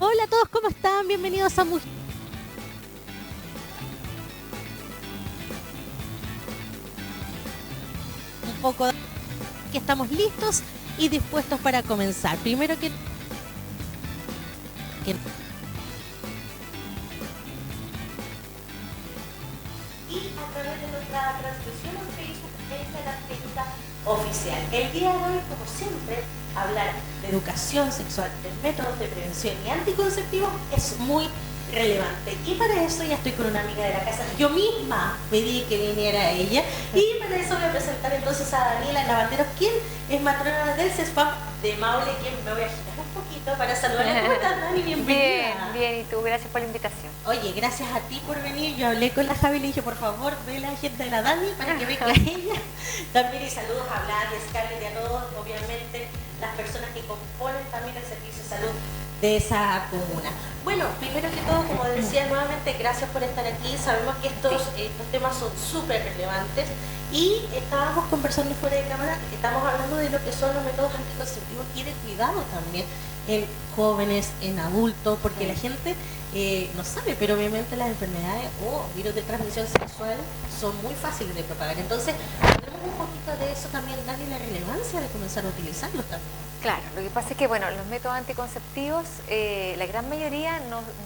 Hola a todos, ¿cómo están? Bienvenidos a Mujer. Un poco que estamos listos y dispuestos para comenzar. Primero que y a través de nuestra transmisión en Facebook esta es la fiesta oficial. El día de hoy, como siempre, hablar de educación sexual, de métodos de prevención y anticonceptivos es muy relevante. Y para eso ya estoy con una amiga de la casa. Yo misma pedí que viniera ella. Y para eso voy a presentar entonces a Daniela Lavanderos, quien es matrona del CESPAM de Maule, quien me voy a agitar un poquito para saludarla. ¿Cómo estás, Dani? Bienvenida. Bien, bien. ¿Y tú? Gracias por la invitación. Oye, gracias a ti por venir. Yo hablé con la Javi y le dije, por favor, ve la agenda de la Dani para que venga ella. También y saludos a Vlad y a Scarlett y a todos, obviamente, las personas que componen también el servicio de salud de esa comuna. Bueno, primero que todo, como decía nuevamente, gracias por estar aquí. Sabemos que estos temas son súper relevantes y estábamos conversando fuera de cámara, estamos hablando de lo que son los métodos anticonceptivos y de cuidado también en jóvenes, en adultos, porque la gente no sabe, pero obviamente las enfermedades o virus de transmisión sexual son muy fáciles de propagar. Entonces, hablemos un poquito de eso también, Dani, la relevancia de comenzar a utilizarlos también. Claro, lo que pasa es que, bueno, los métodos anticonceptivos, la gran mayoría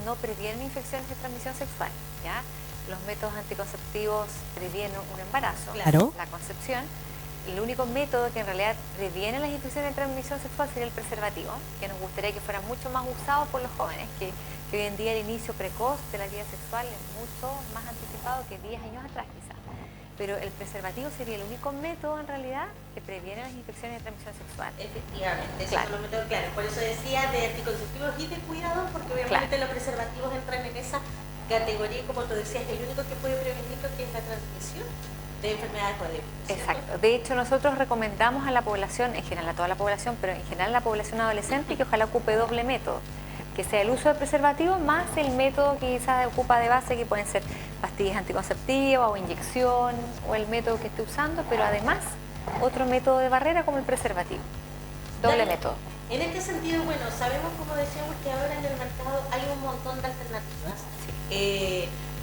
no previenen infecciones de transmisión sexual, ¿ya? Los métodos anticonceptivos previenen un embarazo, claro, la concepción. El único método que en realidad previene las infecciones de transmisión sexual sería el preservativo, que nos gustaría que fuera mucho más usado por los jóvenes, que hoy en día el inicio precoz de la vida sexual es mucho más anticipado que 10 años atrás quizás. Pero el preservativo sería el único método en realidad que previene las infecciones de transmisión sexual. Efectivamente, esos claro. son los métodos claros. Por eso decía de anticonceptivos y de cuidado, porque obviamente Claro. los preservativos entran en esa categoría y como tú decías, el único que puede prevenir lo que es la transmisión de enfermedades por el virus. Exacto. De hecho, nosotros recomendamos a la población, en general a toda la población, pero en general a la población adolescente, que ojalá ocupe doble método, que sea el uso de preservativo más el método que quizás ocupa de base, que pueden ser pastillas anticonceptivas o inyección o el método que esté usando, pero además otro método de barrera como el preservativo. Doble método. En este sentido, bueno, sabemos, como decíamos, que ahora en el mercado hay un montón de alternativas.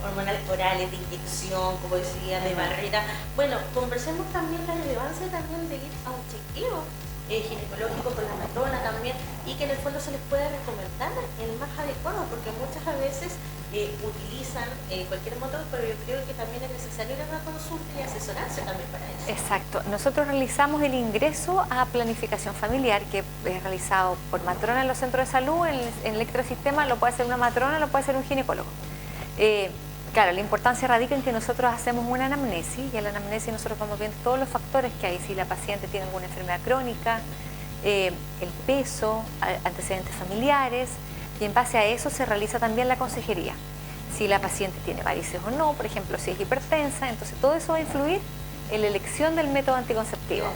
Hormonales orales, de inyección, como decía, de barrera. Bueno, conversemos también la relevancia también de ir a un chequeo ginecológico con la matrona también, y que en el fondo se les puede recomendar el más adecuado, porque muchas veces utilizan cualquier método, pero yo creo que también es necesario ir a una consulta y asesorarse también para eso. Exacto. Nosotros realizamos el ingreso a planificación familiar, que es realizado por matrona en los centros de salud. En el electrosistema lo puede hacer una matrona, lo puede hacer un ginecólogo. Claro, la importancia radica en que nosotros hacemos una anamnesis, y en la anamnesis nosotros vamos viendo todos los factores que hay, si la paciente tiene alguna enfermedad crónica, el peso, antecedentes familiares, y en base a eso se realiza también la consejería. Si la paciente tiene varices o no, por ejemplo, si es hipertensa, entonces todo eso va a influir en la elección del método anticonceptivo.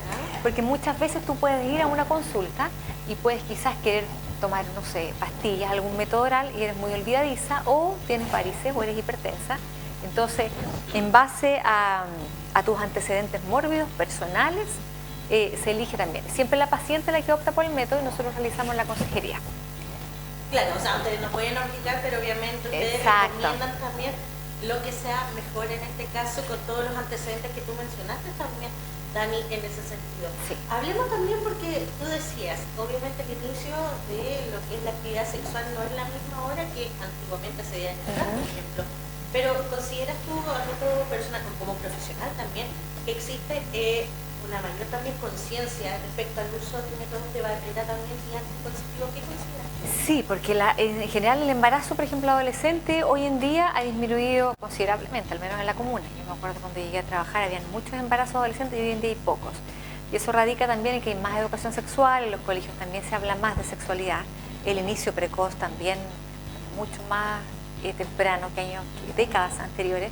Porque muchas veces tú puedes ir a una consulta y puedes quizás querer tomar, no sé, pastillas, algún método oral, y eres muy olvidadiza, o tienes varices o eres hipertensa. Entonces, en base a tus antecedentes mórbidos personales, se elige también. Siempre la paciente es la que opta por el método y nosotros realizamos la consejería. Claro, o sea, ustedes no pueden obligar, pero obviamente ustedes recomiendan también lo que sea mejor en este caso, con todos los antecedentes que tú mencionaste también, Dani, en ese sentido. Sí. Hablemos también, porque tú decías, obviamente el inicio de lo que es la actividad sexual no es la misma hora que antiguamente se veía en el por ejemplo. Pero ¿consideras tú, a método personal como profesional también, que existe una mayor también conciencia respecto al uso de métodos de barrera también y anticonceptivos? ¿Qué consideras? Sí, porque en general el embarazo, por ejemplo, adolescente, hoy en día ha disminuido considerablemente, al menos en la comuna. Yo me acuerdo cuando llegué a trabajar, habían muchos embarazos adolescentes y hoy en día hay pocos. Y eso radica también en que hay más educación sexual, en los colegios también se habla más de sexualidad, el inicio precoz también mucho más temprano que décadas anteriores.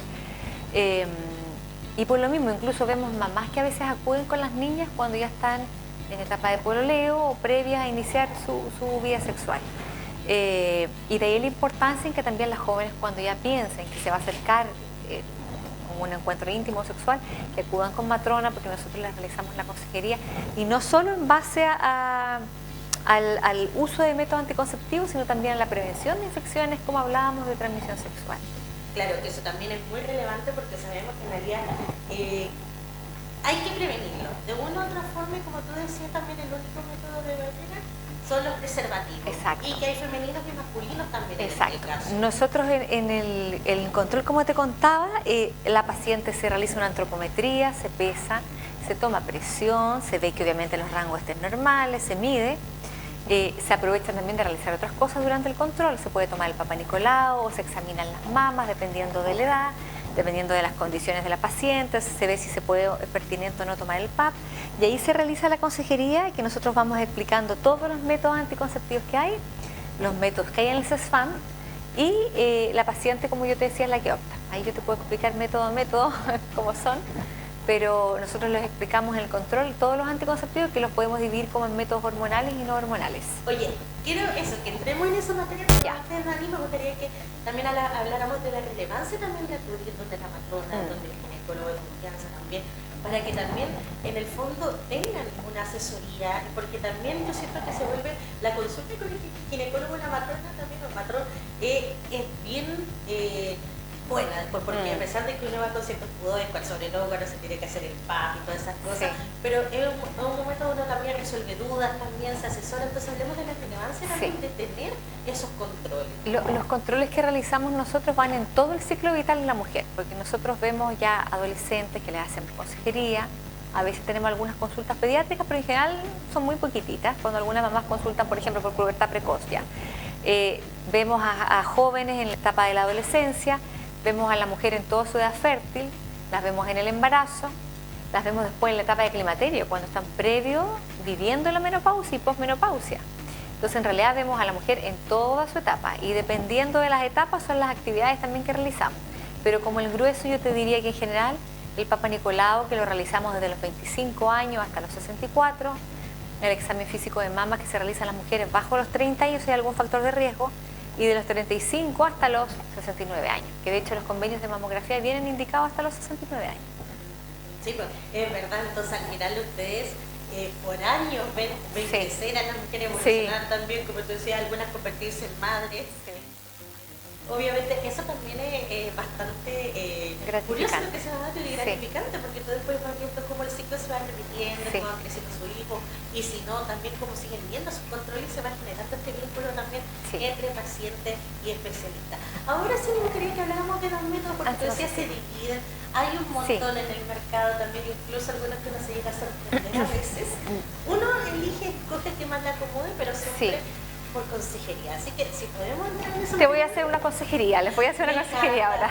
Y por lo mismo, incluso vemos mamás que a veces acuden con las niñas cuando ya están en etapa de pololeo o previas a iniciar su vida sexual. Y de ahí la importancia en que también las jóvenes, cuando ya piensen que se va a acercar un encuentro íntimo o sexual, que acudan con matrona, porque nosotros les realizamos la consejería, y no solo en base a al uso de métodos anticonceptivos, sino también a la prevención de infecciones, como hablábamos, de transmisión sexual. Claro, que eso también es muy relevante porque sabemos que en realidad hay que prevenirlo. De una u otra forma, y como tú decías, también el único método de barrera son los preservativos. Exacto. Y que hay femeninos y masculinos también. Exacto. En este caso. Nosotros en el control, como te contaba, la paciente se realiza una antropometría, se pesa, se toma presión, se ve que obviamente los rangos estén normales, se mide. Se aprovechan también de realizar otras cosas durante el control. Se puede tomar el Papá Nicolau o se examinan las mamas dependiendo de la edad, dependiendo de las condiciones de la paciente. Se ve si se puede, es pertinente o no tomar el PAP. Y ahí se realiza la consejería, que nosotros vamos explicando todos los métodos anticonceptivos que hay, los métodos que hay en el CESFAM, y la paciente, como yo te decía, es la que opta. Ahí yo te puedo explicar método a método cómo son, pero nosotros les explicamos en el control todos los anticonceptivos, que los podemos dividir como en métodos hormonales y no hormonales. Oye, quiero eso, que entremos en esa materia, pero Ya. antes, Dani, me gustaría que también habláramos de la relevancia también de acudir donde la matrona, donde el ginecólogo de confianza también, para que también en el fondo tengan una asesoría, porque también yo siento que se vuelve la consulta con el ginecólogo y la matrona también, el matrón es bien buena, pues porque a pesar de que uno va con ciertos pudores, sobre todo cuando se tiene que hacer el PAP y todas esas cosas, Sí. pero es un momento donde uno también resuelve dudas, también se asesora, entonces hablemos de la relevancia también Sí. de tener esos controles. Los controles que realizamos nosotros van en todo el ciclo vital de la mujer, porque nosotros vemos ya adolescentes que les hacemos consejería, a veces tenemos algunas consultas pediátricas, pero en general son muy poquititas, cuando algunas mamás consultan, por ejemplo, por pubertad precoz ya. Vemos a jóvenes en la etapa de la adolescencia, vemos a la mujer en toda su edad fértil, las vemos en el embarazo, las vemos después en la etapa de climaterio, cuando están previo, viviendo la menopausia y posmenopausia. Entonces, en realidad vemos a la mujer en toda su etapa y dependiendo de las etapas son las actividades también que realizamos. Pero como el grueso, yo te diría que en general el Papá Nicolau, que lo realizamos desde los 25 años hasta los 64, el examen físico de mama que se realiza en las mujeres bajo los 30 años si hay algún factor de riesgo, y de los 35 hasta los 69 años, que de hecho los convenios de mamografía vienen indicados hasta los 69 años. Sí, pues es verdad, entonces al final ustedes por años ven crecer a las mujeres, evolucionar también, como tú decías, algunas convertirse en madres. Sí. Obviamente eso también es bastante curioso lo que se va a dar y gratificante, porque tú después vas viendo cómo el ciclo se va repitiendo, cómo va creciendo su hijo, y si no, también cómo siguen viendo sus controles y se va generando este vínculo también entre paciente y especialista. Ahora sí me gustaría que habláramos de los métodos, porque tú decías se dividen, hay un montón en el mercado también, incluso algunos que uno se llega a sorprender a veces. Uno elige, escoge el que más le acomode, pero siempre por consejería, así que si podemos entrar en eso. Te voy a hacer una consejería, les voy a hacer una consejería ahora.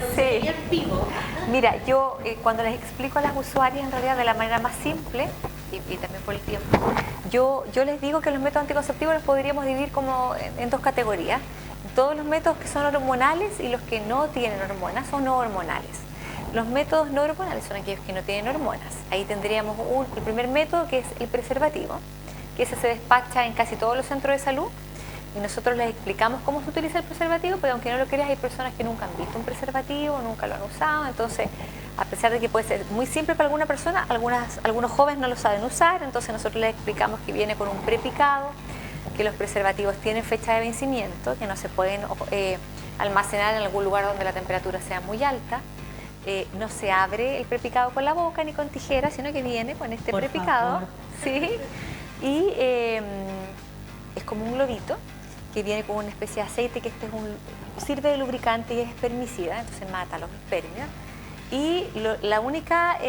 Consejería en vivo. Mira, yo cuando les explico a las usuarias en realidad de la manera más simple, y también por el tiempo, yo les digo que los métodos anticonceptivos los podríamos dividir como en dos categorías. Todos los métodos que son hormonales y los que no tienen hormonas son no hormonales. Los métodos no hormonales son aquellos que no tienen hormonas. Ahí tendríamos el primer método, que es el preservativo, que ese se despacha en casi todos los centros de salud y nosotros les explicamos cómo se utiliza el preservativo, pero aunque no lo creas, hay personas que nunca han visto un preservativo, nunca lo han usado, entonces a pesar de que puede ser muy simple para alguna persona, algunos jóvenes no lo saben usar, entonces nosotros les explicamos que viene con un prepicado, que los preservativos tienen fecha de vencimiento, que no se pueden almacenar en algún lugar donde la temperatura sea muy alta. No se abre el prepicado con la boca ni con tijeras, sino que viene con este prepicado. ¿Sí? Y es como un globito que viene con una especie de aceite que sirve de lubricante y es espermicida, entonces mata los espermios. Y la única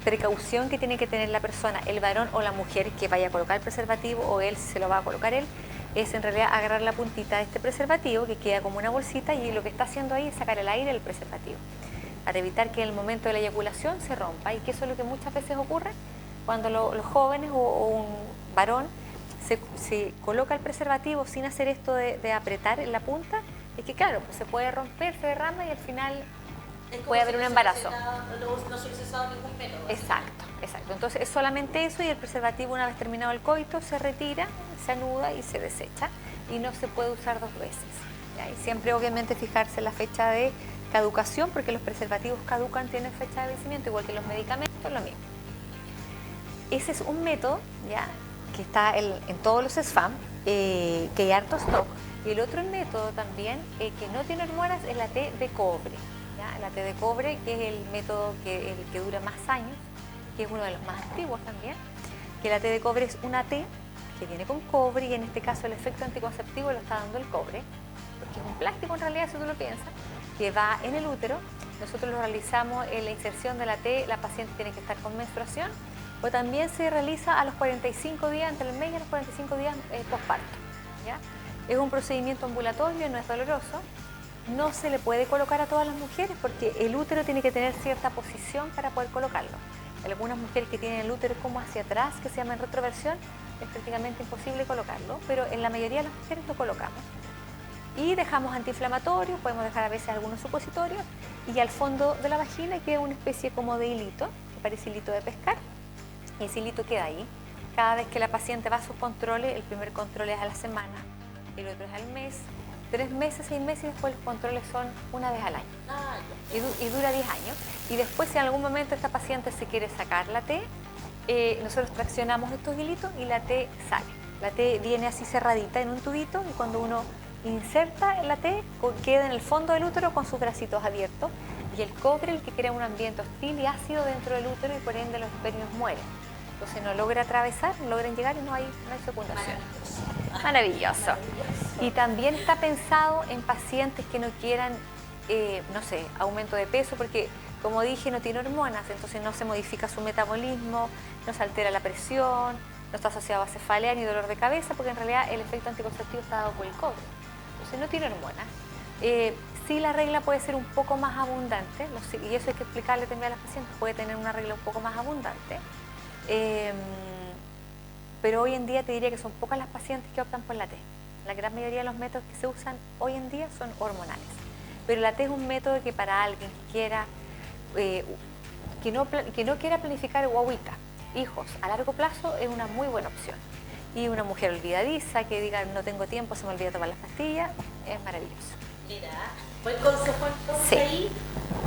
precaución que tiene que tener la persona, el varón o la mujer que vaya a colocar el preservativo, o él si se lo va a colocar él, es en realidad agarrar la puntita de este preservativo que queda como una bolsita y lo que está haciendo ahí es sacar el aire del preservativo para evitar que en el momento de la eyaculación se rompa, y que eso es lo que muchas veces ocurre cuando los jóvenes o un varón se coloca el preservativo sin hacer esto de apretar en la punta, es que claro, pues se puede romper, se derrama y al final puede haber un embarazo. No se hubiese usado ningún método. Exacto, exacto. Entonces es solamente eso, y el preservativo, una vez terminado el coito, se retira, se anuda y se desecha y no se puede usar dos veces. ¿Ya? Y siempre obviamente fijarse en la fecha de caducación, porque los preservativos caducan, tienen fecha de vencimiento, igual que los medicamentos, lo mismo. Ese es un método, ¿ya? que está en todos los SFAM, que hay harto stock. Y el otro método también, que no tiene hormonas, es la T de cobre. ¿Ya? La T de cobre, que es el método el que dura más años, que es uno de los más antiguos también, que la T de cobre es una T que viene con cobre y en este caso el efecto anticonceptivo lo está dando el cobre, porque es un plástico en realidad, si tú lo piensas, que va en el útero. Nosotros lo realizamos en la inserción de la T, la paciente tiene que estar con menstruación, o también se realiza a los 45 días, entre el mes y los 45 días posparto. ¿Ya? Es un procedimiento ambulatorio, no es doloroso, no se le puede colocar a todas las mujeres porque el útero tiene que tener cierta posición para poder colocarlo. Algunas mujeres que tienen el útero como hacia atrás, que se llama en retroversión, es prácticamente imposible colocarlo, pero en la mayoría de las mujeres lo colocamos. Y dejamos antiinflamatorios, podemos dejar a veces algunos supositorios, y al fondo de la vagina queda una especie como de hilito, que parece hilito de pescar, y ese hilito queda ahí. Cada vez que la paciente va a sus controles, el primer control es a la semana, el otro es al mes, 3 meses, 6 meses, y después los controles son una vez al año. Y dura 10 años. Y después, si en algún momento esta paciente se quiere sacar la T, nosotros traccionamos estos hilitos y la T sale. La T viene así cerradita en un tubito y cuando uno inserta la T, queda en el fondo del útero con sus bracitos abiertos y el cobre el que crea un ambiente hostil y ácido dentro del útero y por ende los espermios mueren. Entonces no logra atravesar, no logran llegar y no hay fecundación. Maravilloso. Y también está pensado en pacientes que no quieran, no sé, aumento de peso, porque como dije, no tiene hormonas, entonces no se modifica su metabolismo, no se altera la presión, no está asociado a cefalea ni dolor de cabeza, porque en realidad el efecto anticonceptivo está dado por el cobre. Entonces no tiene hormonas. Sí, la regla puede ser un poco más abundante, y eso hay que explicarle también a las pacientes, puede tener una regla un poco más abundante. Pero hoy en día te diría que son pocas las pacientes que optan por la T. La gran mayoría de los métodos que se usan hoy en día son hormonales. Pero la T es un método que para alguien que quiera, que no quiera planificar guaguita, hijos a largo plazo, es una muy buena opción. Y una mujer olvidadiza que diga no tengo tiempo, se me olvida tomar las pastillas, es maravilloso. Mira, buen consejo entonces sí. Ahí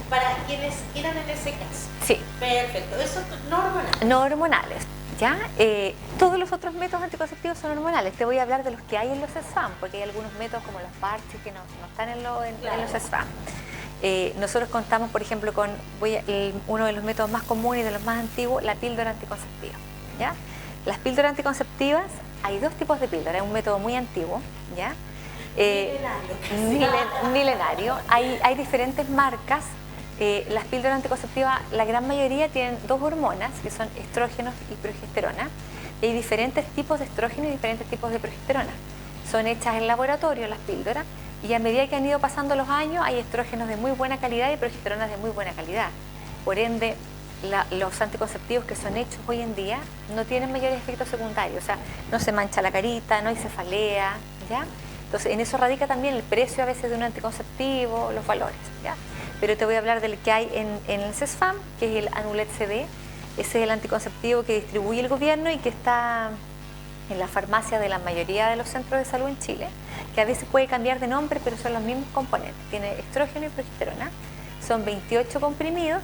para quienes quieran en ese caso. Sí. Perfecto, eso no hormonales. No hormonales. ¿Ya? Todos los otros métodos anticonceptivos son hormonales. Te voy a hablar de los que hay en los SFAM, porque hay algunos métodos como los parches que no están en los SFAM. Nosotros contamos, por ejemplo, con uno de los métodos más comunes y de los más antiguos, la píldora anticonceptiva. ¿Ya? Las píldoras anticonceptivas, hay 2 tipos de píldora, es un método muy antiguo, ¿ya? Milenario. Hay diferentes marcas. Las píldoras anticonceptivas, la gran mayoría tienen 2 hormonas, que son estrógenos y progesterona. Y hay diferentes tipos de estrógeno y diferentes tipos de progesterona. Son hechas en laboratorio las píldoras y a medida que han ido pasando los años hay estrógenos de muy buena calidad y progesteronas de muy buena calidad. Por ende, los anticonceptivos que son hechos hoy en día no tienen mayores efectos secundarios, o sea, no se mancha la carita, no hay cefalea, ¿ya? Entonces, en eso radica también el precio a veces de un anticonceptivo, los valores, ¿ya? Pero te voy a hablar del que hay en el SESFAM, que es el Anulet CD. Ese es el anticonceptivo que distribuye el gobierno y que está en la farmacia de la mayoría de los centros de salud en Chile, que a veces puede cambiar de nombre, pero son los mismos componentes. Tiene estrógeno y progesterona, son 28 comprimidos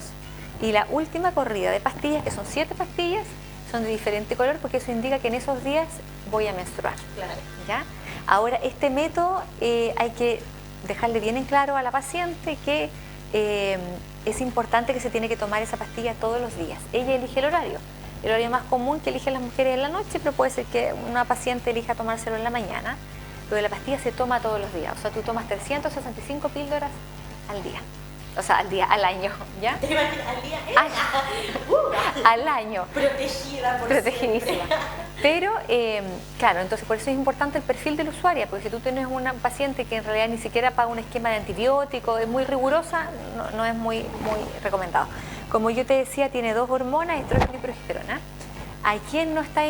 y la última corrida de pastillas, que son 7 pastillas, son de diferente color porque eso indica que en esos días voy a menstruar. Claro. ¿Ya? Ahora, este método hay que dejarle bien en claro a la paciente que es importante que se tiene que tomar esa pastilla todos los días. Ella elige el horario más común que eligen las mujeres en la noche, pero puede ser que una paciente elija tomárselo en la mañana, pero la pastilla se toma todos los días, o sea, tú tomas 365 píldoras al día. O sea, al año, ¿ya? ¿Te imaginas al día? Al año. Protegida por protegidísima. Pero, claro, entonces por eso es importante el perfil de la usuaria, porque si tú tienes una paciente que en realidad ni siquiera paga un esquema de antibiótico, es muy rigurosa, no es muy recomendado. Como yo te decía, tiene 2 hormonas, estrógeno y progesterona. Hay quien no está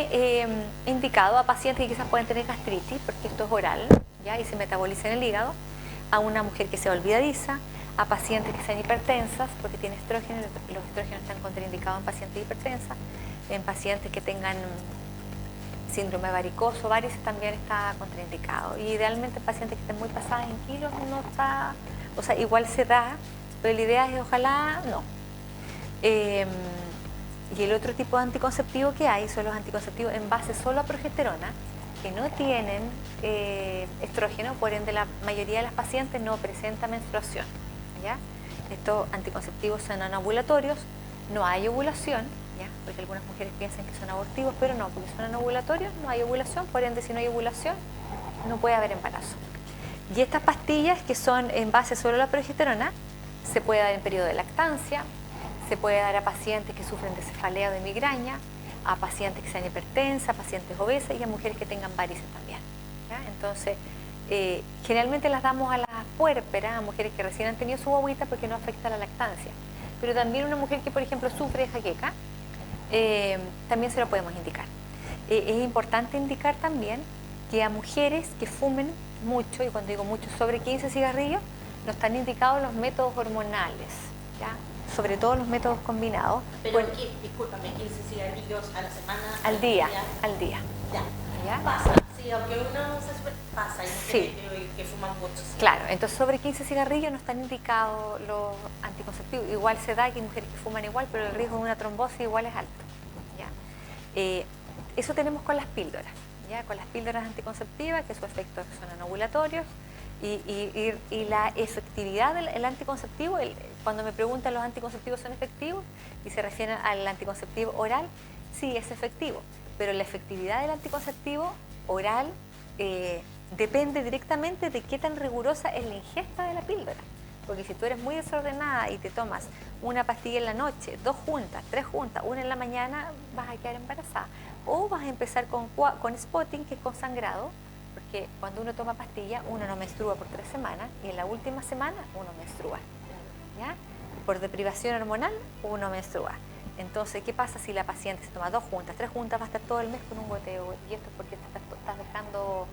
indicado a pacientes que quizás pueden tener gastritis, porque esto es oral, ¿ya? Y se metaboliza en el hígado, a una mujer que sea olvidadiza, a pacientes que sean hipertensas, porque tiene estrógeno, los estrógenos están contraindicados en pacientes hipertensas, en pacientes que tengan síndrome varicoso, varices también está contraindicado. Y idealmente en pacientes que estén muy pasadas en kilos no está, o sea, igual se da, pero la idea es ojalá no. Y que el otro tipo de anticonceptivo que hay son los anticonceptivos en base solo a progesterona, que no tienen estrógeno, por ende la mayoría de las pacientes no presenta menstruación, ¿ya? Estos anticonceptivos son anovulatorios, no hay ovulación, ¿ya? Porque algunas mujeres piensan que son abortivos, pero no, porque son anovulatorios, no hay ovulación, por ende si no hay ovulación no puede haber embarazo. Y estas pastillas que son en base solo a la progesterona, se puede dar en periodo de lactancia, se puede dar a pacientes que sufren de cefalea o de migraña, a pacientes que sean hipertensas, a pacientes obesas y a mujeres que tengan varices también, ¿ya? Entonces, generalmente las damos a las puérperas, a mujeres que recién han tenido su guagüita porque no afecta la lactancia. Pero también una mujer que, por ejemplo, sufre de jaqueca, también se lo podemos indicar. Es importante indicar también que a mujeres que fumen mucho, y cuando digo mucho, sobre 15 cigarrillos, no están indicados los métodos hormonales, ¿ya? Sobre todo los métodos combinados. Pero, bueno, discúlpame, 15 cigarrillos a la semana. Al día. Ya. ¿Ya? Pasa, sí, aunque uno pasa, hay mujeres que fuman mucho. Sí. Claro, entonces sobre 15 cigarrillos no están indicados los anticonceptivos. Igual se da que hay mujeres que fuman igual, pero el riesgo de una trombosis igual es alto, ¿ya? Eso tenemos con las píldoras, ¿ya? Con las píldoras anticonceptivas, que sus efectos son anovulatorios, y la efectividad del anticonceptivo, cuando me preguntan los anticonceptivos son efectivos y se refieren al anticonceptivo oral, sí es efectivo, pero la efectividad del anticonceptivo oral depende directamente de qué tan rigurosa es la ingesta de la píldora. Porque si tú eres muy desordenada y te tomas una pastilla en la noche, 2 juntas, 3 juntas, una en la mañana, vas a quedar embarazada. O vas a empezar con spotting, que es con sangrado, porque cuando uno toma pastilla, uno no menstrua por 3 semanas y en la última semana uno menstrua, ¿ya? Por deprivación hormonal, uno menstrua. Entonces, ¿qué pasa si la paciente se toma 2 juntas, 3 juntas, va a estar todo el mes con un goteo? Y esto es porque estás dejando,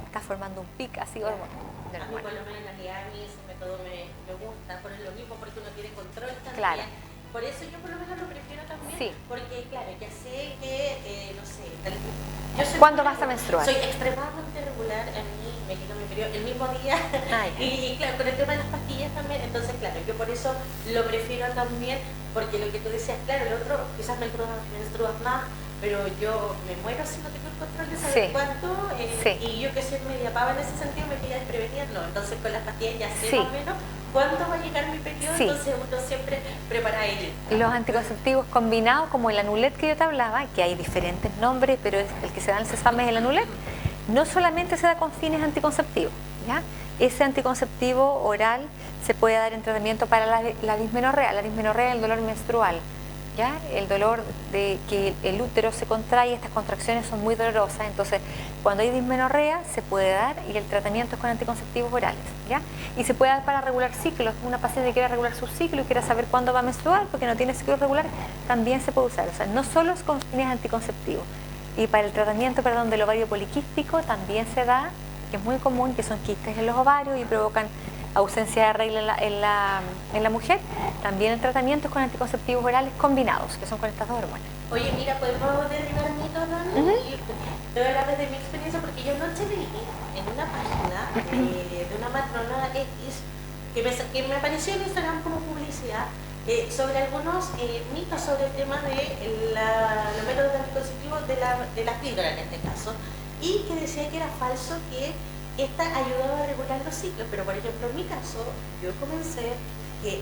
estás formando un pic así hormonal. A mí por lo menos en realidad a mí ese método me gusta, por lo mismo, porque uno tiene control también. Claro. Por eso yo por lo menos lo prefiero también, sí. Porque claro, ya sé que, no sé, yo soy ¿cuándo vas a menstruar? Soy extremadamente regular, a mí me quito mi periodo el mismo día, y claro, con el tema de las pastillas también, entonces claro, yo por eso lo prefiero también, porque lo que tú decías, claro, el otro quizás menstruas más, pero yo me muero si no tengo el control de saber cuánto, y yo que soy media pava en ese sentido me pilla desprevenida, no, entonces con las pastillas ya sé más o menos cuándo va a llegar mi periodo, entonces uno siempre prepara ello. Los anticonceptivos combinados, como el Anulet que yo te hablaba, que hay diferentes nombres, pero el que se da en el Sesame es el Anulet, no solamente se da con fines anticonceptivos, ¿ya? Ese anticonceptivo oral se puede dar en tratamiento para la dismenorrea. La dismenorrea es el dolor menstrual, ¿ya? El dolor de que el útero se contrae, estas contracciones son muy dolorosas, entonces cuando hay dismenorrea se puede dar y el tratamiento es con anticonceptivos orales, ¿ya? Y se puede dar para regular ciclos. Una paciente que quiera regular su ciclo y quiera saber cuándo va a menstruar porque no tiene ciclo regular, también se puede usar. O sea, no solo es con fines anticonceptivos. Y para el tratamiento, del ovario poliquístico también se da, que es muy común, que son quistes en los ovarios y provocan ausencia de regla en la mujer. También el tratamiento es con anticonceptivos orales combinados, que son con estas 2 hormonas. Oye, mira, podemos derribar mitos, Dani, y te voy a hablar desde mi experiencia, porque yo anoche leí en una página de una matrona X que me apareció en Instagram como publicidad sobre algunos mitos sobre el tema de los métodos anticonceptivos de las píldoras en este caso, y que decía que era falso que esta ayudaba a regular los ciclos, pero por ejemplo en mi caso yo comencé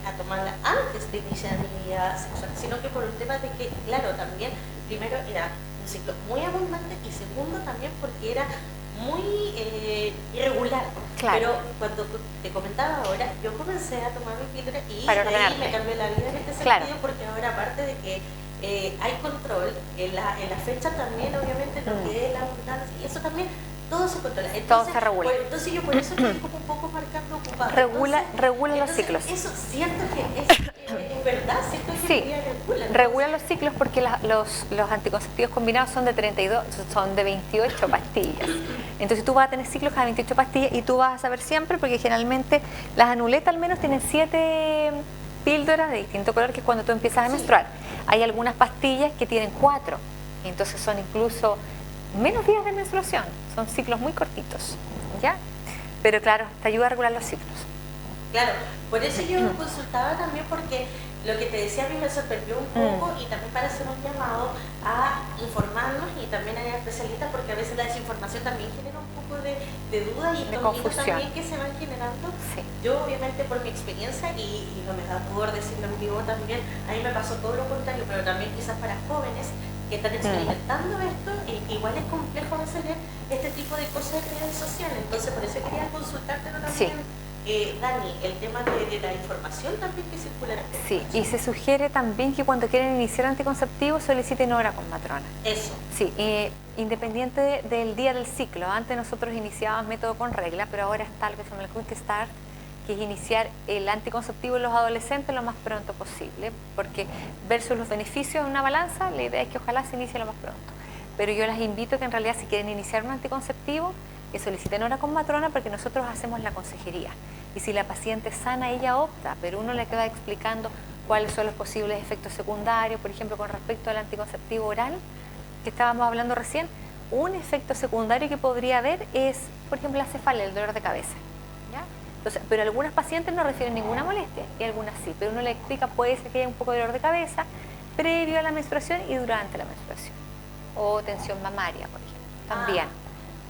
a tomarla antes de iniciar mi vida sexual, sino que por un tema de que, claro, también primero era un ciclo muy abundante y segundo también porque era muy irregular. Claro. Pero cuando te comentaba ahora, yo comencé a tomar mi píldora y ahí me cambió la vida en este sentido, porque ahora aparte de que hay control en la fecha también, obviamente, lo que es la abundancia, y eso también todo se controla. Entonces, todo se regula. Entonces yo por eso estoy como un poco marcando ocupado. Regula los ciclos. Eso siento que es verdad, siento que regula los ciclos porque los anticonceptivos combinados son de 28 pastillas. Entonces tú vas a tener ciclos cada 28 pastillas y tú vas a saber siempre, porque generalmente las anuletas al menos tienen 7 píldoras de distinto color, que es cuando tú empiezas a menstruar. Hay algunas pastillas que tienen 4, entonces son incluso menos días de menstruación, son ciclos muy cortitos, ¿ya? Pero claro, te ayuda a regular los ciclos. Claro, por eso yo consultaba también, porque lo que te decía a mí me sorprendió un poco, y también para hacer hacer un llamado a informarnos y también a especialistas, porque a veces la desinformación también genera un poco de duda y de estos mitos confusión también que se van generando. Sí. Yo obviamente por mi experiencia, y no me da pudor decirlo en vivo también, a mí me pasó todo lo contrario, pero también quizás para jóvenes que están experimentando esto, igual es complejo hacer este tipo de cosas en redes sociales. Entonces por eso quería consultártelo también. Dani, el tema de la información también que circula en redes. Sí, y se sugiere también que cuando quieren iniciar anticonceptivos soliciten hora con matrona. Eso. Sí, independiente del día del ciclo. Antes nosotros iniciábamos método con regla, pero ahora está lo que se llama el Quick Start, que es iniciar el anticonceptivo en los adolescentes lo más pronto posible, porque versus los beneficios de una balanza, la idea es que ojalá se inicie lo más pronto. Pero yo las invito a que en realidad si quieren iniciar un anticonceptivo, que soliciten hora con matrona, porque nosotros hacemos la consejería. Y si la paciente es sana, ella opta, pero uno le queda explicando cuáles son los posibles efectos secundarios, por ejemplo, con respecto al anticonceptivo oral, que estábamos hablando recién. Un efecto secundario que podría haber es, por ejemplo, la cefalea, el dolor de cabeza. ¿Ya? Entonces, pero algunas pacientes no refieren ninguna molestia, y algunas sí, pero uno le explica, puede ser que haya un poco de dolor de cabeza previo a la menstruación y durante la menstruación. O tensión mamaria, por ejemplo,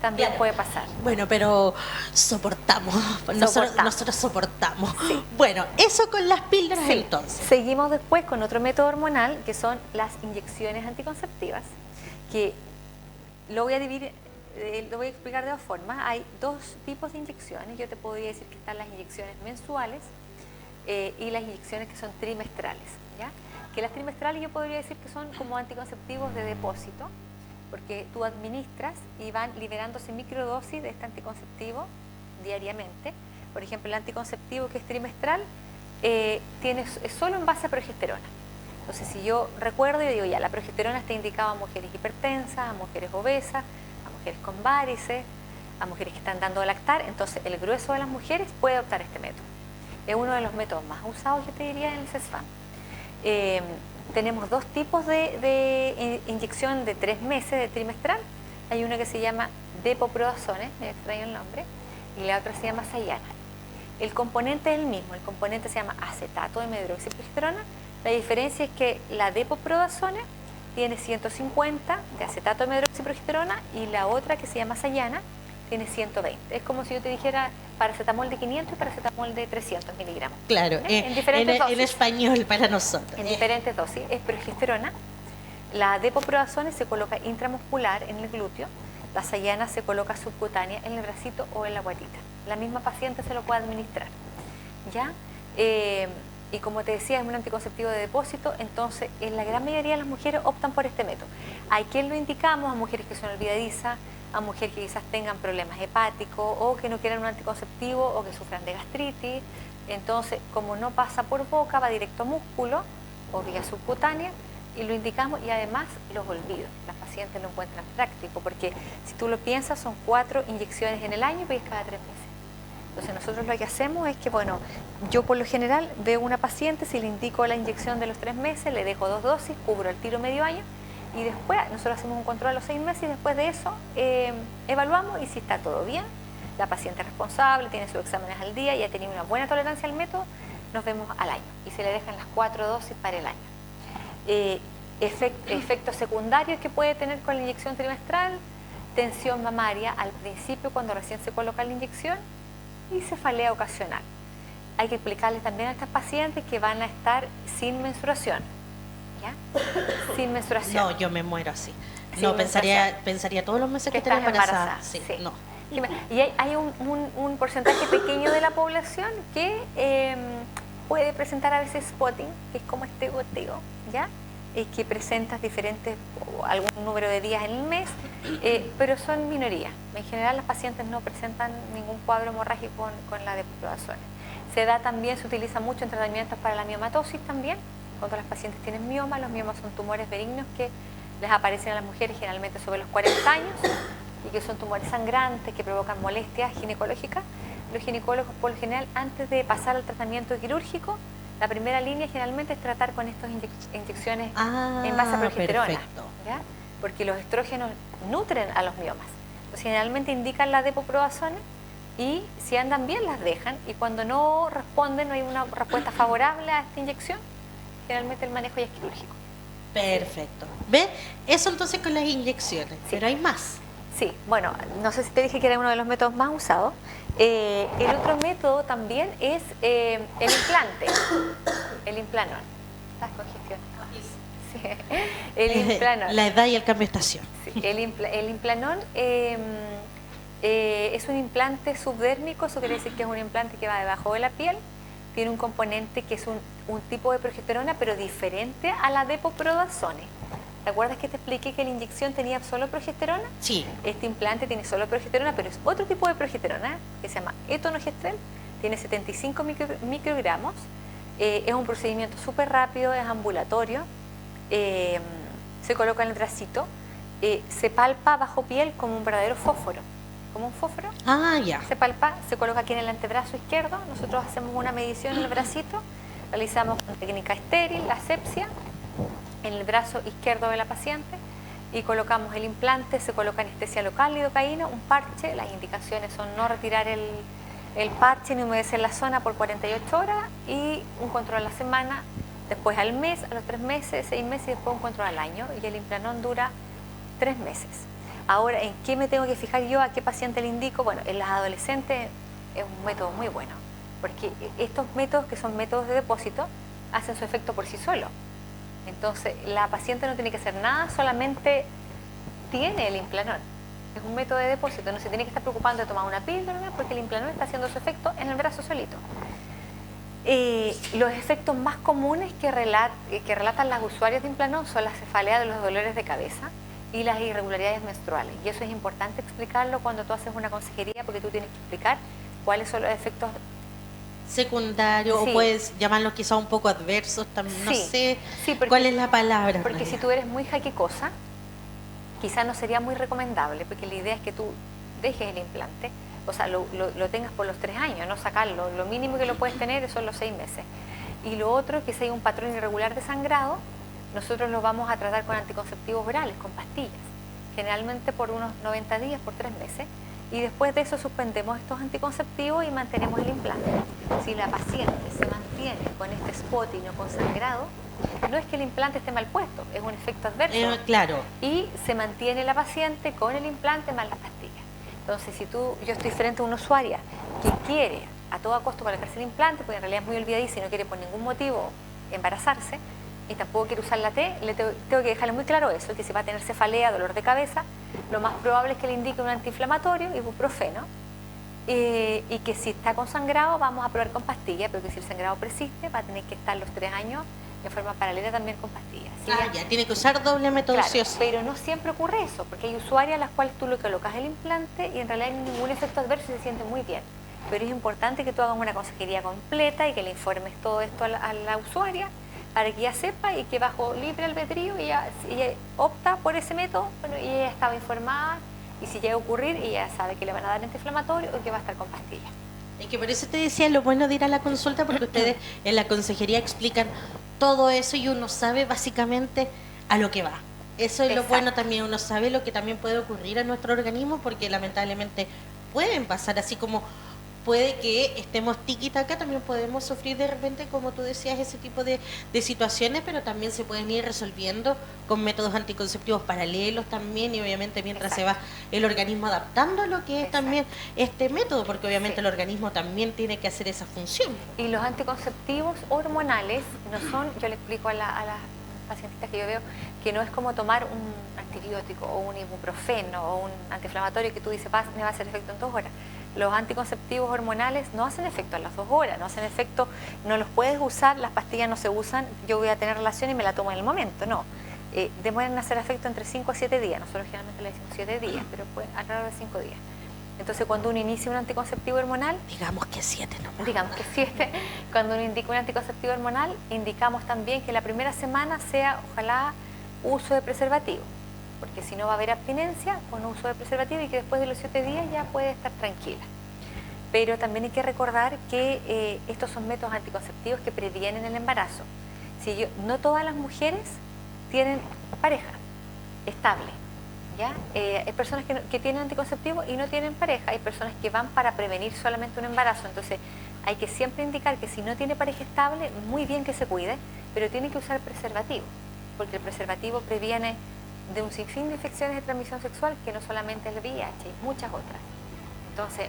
también claro. puede pasar. Bueno, pero soportamos. Nosotros soportamos. Sí. Bueno, eso con las píldoras entonces. Seguimos después con otro método hormonal, que son las inyecciones anticonceptivas, que lo voy a dividir, lo voy a explicar de dos formas. Hay dos tipos de inyecciones. Yo te podría decir que están las inyecciones mensuales y las inyecciones que son trimestrales, ¿ya? Que las trimestrales yo podría decir que son como anticonceptivos de depósito, porque tú administras y van liberándose microdosis de este anticonceptivo diariamente. Por ejemplo, el anticonceptivo que es trimestral es solo en base a progesterona. Entonces, si yo recuerdo, yo digo, ya, la progesterona está indicada a mujeres hipertensas, a mujeres obesas, a mujeres con varices, a mujeres que están dando a lactar. Entonces, el grueso de las mujeres puede optar este método. Es uno de los métodos más usados, yo te diría, en el CESFAM. Tenemos dos tipos de inyección de 3 meses de trimestral. Hay uno que se llama Depo-Prodazone, me extraño el nombre, y la otra se llama Sayana. El componente es el mismo, el componente se llama acetato de medroxiprogesterona. La diferencia es que la Depo-Prodazone tiene 150 de acetato de medroxiprogesterona y la otra, que se llama Sayana, tiene 120. Es como si yo te dijera paracetamol de 500 y paracetamol de 300 miligramos. Claro, en diferentes dosis. En español para nosotros. En diferentes dosis. Es progesterona. La Depo-Prodazone se coloca intramuscular en el glúteo. La Sayana se coloca subcutánea en el bracito o en la guatita. La misma paciente se lo puede administrar. ¿Ya? Y como te decía, es un anticonceptivo de depósito, entonces en la gran mayoría de las mujeres optan por este método. Hay quien lo indicamos a mujeres que son olvidadizas, a mujeres que quizás tengan problemas hepáticos o que no quieran un anticonceptivo o que sufran de gastritis. Entonces, como no pasa por boca, va directo a músculo o vía subcutánea y lo indicamos, y además los olvidos. Las pacientes lo encuentran práctico porque si tú lo piensas son 4 inyecciones en el año y es cada 3 meses. Entonces nosotros lo que hacemos es que, bueno, yo por lo general veo una paciente, si le indico la inyección de los 3 meses, le dejo 2 dosis, cubro el tiro medio año y después nosotros hacemos un control a los 6 meses y después de eso evaluamos y si está todo bien, la paciente es responsable, tiene sus exámenes al día y ha tenido una buena tolerancia al método, nos vemos al año y se le dejan las 4 dosis para el año. Efectos secundarios que puede tener con la inyección trimestral: tensión mamaria al principio cuando recién se coloca la inyección y cefalea ocasional. Hay que explicarles también a estas pacientes que van a estar sin menstruación. ¿Ya? Sin menstruación. No, yo me muero así. No, pensaría todos los meses que tengo embarazada. Sí, sí. No. Y hay un porcentaje pequeño de la población que puede presentar a veces spotting, que es como este goteo, ¿ya? Que presentas algún número de días en el mes, pero son minoría. En general las pacientes no presentan ningún cuadro hemorrágico con la Depo-Prodazone. Se utiliza mucho en tratamientos para la miomatosis también, cuando las pacientes tienen mioma. Los miomas son tumores benignos que les aparecen a las mujeres generalmente sobre los 40 años y que son tumores sangrantes que provocan molestias ginecológicas. Los ginecólogos por lo general, antes de pasar al tratamiento quirúrgico, la primera línea generalmente es tratar con estas inyecciones en base a progesterona, ¿ya? Porque los estrógenos nutren a los miomas. Entonces, generalmente indican la Depo-Prodazone y si andan bien las dejan, y cuando no responden, no hay una respuesta favorable a esta inyección, generalmente el manejo ya es quirúrgico. Perfecto. ¿Ves? Eso entonces con las inyecciones, pero hay más. Sí, bueno, no sé si te dije que era uno de los métodos más usados. El otro método también es el implante, el implanón. ¿Estás congestionado? Sí. El implanón. La edad y el cambio de estación. Sí, el implanón es un implante subdérmico, eso quiere decir que es un implante que va debajo de la piel, tiene un componente que es un tipo de progesterona, pero diferente a la depo-prodazone. ¿Te acuerdas que te expliqué que la inyección tenía solo progesterona? Sí. Este implante tiene solo progesterona, pero es otro tipo de progesterona que se llama etonogestrel, tiene 75 microgramos, es un procedimiento súper rápido, es ambulatorio, se coloca en el bracito, se palpa bajo piel como un verdadero fósforo, como un fósforo. Ah, ya. Se palpa, se coloca aquí en el antebrazo izquierdo, nosotros hacemos una medición en el bracito, realizamos una técnica estéril, la asepsia, en el brazo izquierdo de la paciente y colocamos el implante, se coloca anestesia local, lidocaína, un parche, las indicaciones son no retirar el parche ni humedecer la zona por 48 horas y un control a la semana, después al mes, a los 3 meses, 6 meses y después un control al año y el implanón dura 3 meses. Ahora, ¿en qué me tengo que fijar yo? ¿A qué paciente le indico? Bueno, en las adolescentes es un método muy bueno porque estos métodos que son métodos de depósito hacen su efecto por sí solo. Entonces, la paciente no tiene que hacer nada, solamente tiene el implanón. Es un método de depósito, no se tiene que estar preocupando de tomar una píldora porque el implanón está haciendo su efecto en el brazo solito. Los efectos más comunes que relatan las usuarias de implanón son la cefalea de los dolores de cabeza y las irregularidades menstruales. Y eso es importante explicarlo cuando tú haces una consejería porque tú tienes que explicar cuáles son los efectos secundario, sí. O puedes llamarlos quizá un poco adversos también, sí. no sé porque, cuál es la palabra. Porque si tú eres muy jaquecosa, quizá no sería muy recomendable, porque la idea es que tú dejes el implante, o sea, lo tengas por los 3 años, no sacarlo, lo mínimo que lo puedes tener son los 6 meses. Y lo otro, que si hay un patrón irregular de sangrado, nosotros lo vamos a tratar con anticonceptivos orales, con pastillas, generalmente por unos 90 días, por 3 meses, y después de eso suspendemos estos anticonceptivos y mantenemos el implante. Si la paciente se mantiene con este spotting o con sangrado, no es que el implante esté mal puesto, es un efecto adverso. Claro. Y se mantiene la paciente con el implante más las pastillas. Entonces, si yo estoy frente a una usuaria que quiere a todo costo colocarse el implante, porque en realidad es muy olvidadiza y no quiere por ningún motivo embarazarse, y tampoco quiere usar la T, tengo que dejarle muy claro eso, que si va a tener cefalea, dolor de cabeza, lo más probable es que le indique un antiinflamatorio, ibuprofeno, y que si está con sangrado vamos a probar con pastillas, pero que si el sangrado persiste va a tener que estar los 3 años de forma paralela también con pastillas. ¿Sí? Ya tiene que usar doble método. Claro, sí o sí. pero no siempre ocurre eso, porque hay usuarias a las cuales tú le colocas el implante y en realidad no hay ningún efecto adverso y se siente muy bien. Pero es importante que tú hagas una consejería completa y que le informes todo esto a la usuaria para que ella sepa y que bajo libre albedrío ella opta por ese método, bueno, y ella estaba informada y si llega a ocurrir ella sabe que le van a dar antiinflamatorio o que va a estar con pastillas. Es que por eso te decía lo bueno de ir a la consulta, porque ustedes en la consejería explican todo eso y uno sabe básicamente a lo que va. Eso es lo bueno también, uno sabe lo que también puede ocurrir a nuestro organismo, porque lamentablemente pueden pasar así como puede que estemos tiquitaca, también podemos sufrir de repente, como tú decías, ese tipo de situaciones, pero también se pueden ir resolviendo con métodos anticonceptivos paralelos también, y obviamente mientras se va el organismo adaptando a lo que es también este método, porque obviamente el organismo también tiene que hacer esa función. Y los anticonceptivos hormonales no son, yo le explico a las pacientitas que yo veo, que no es como tomar un antibiótico o un ibuprofeno o un antiinflamatorio que tú dices, me va a hacer efecto en 2 horas. Los anticonceptivos hormonales no hacen efecto en las 2 horas, no hacen efecto, no los puedes usar, las pastillas no se usan, yo voy a tener relación y me la tomo en el momento, no. Demoran en hacer efecto entre 5 a 7 días, nosotros generalmente le decimos 7 días, pero alrededor de 5 días. Entonces, cuando uno inicia un anticonceptivo hormonal... Digamos que 7 nomás. Digamos que 7. Cuando uno indica un anticonceptivo hormonal, indicamos también que la primera semana sea, ojalá, uso de preservativo. Porque si no va a haber abstinencia con uso de preservativo y que después de los 7 días ya puede estar tranquila. Pero también hay que recordar que estos son métodos anticonceptivos que previenen el embarazo. No todas las mujeres tienen pareja estable. ¿Ya? Hay personas que tienen anticonceptivos y no tienen pareja, hay personas que van para prevenir solamente un embarazo, entonces hay que siempre indicar que si no tiene pareja estable, muy bien que se cuide, pero tiene que usar preservativo. porque el preservativo previene de un sinfín de infecciones de transmisión sexual que no solamente es el VIH, hay muchas otras. Entonces,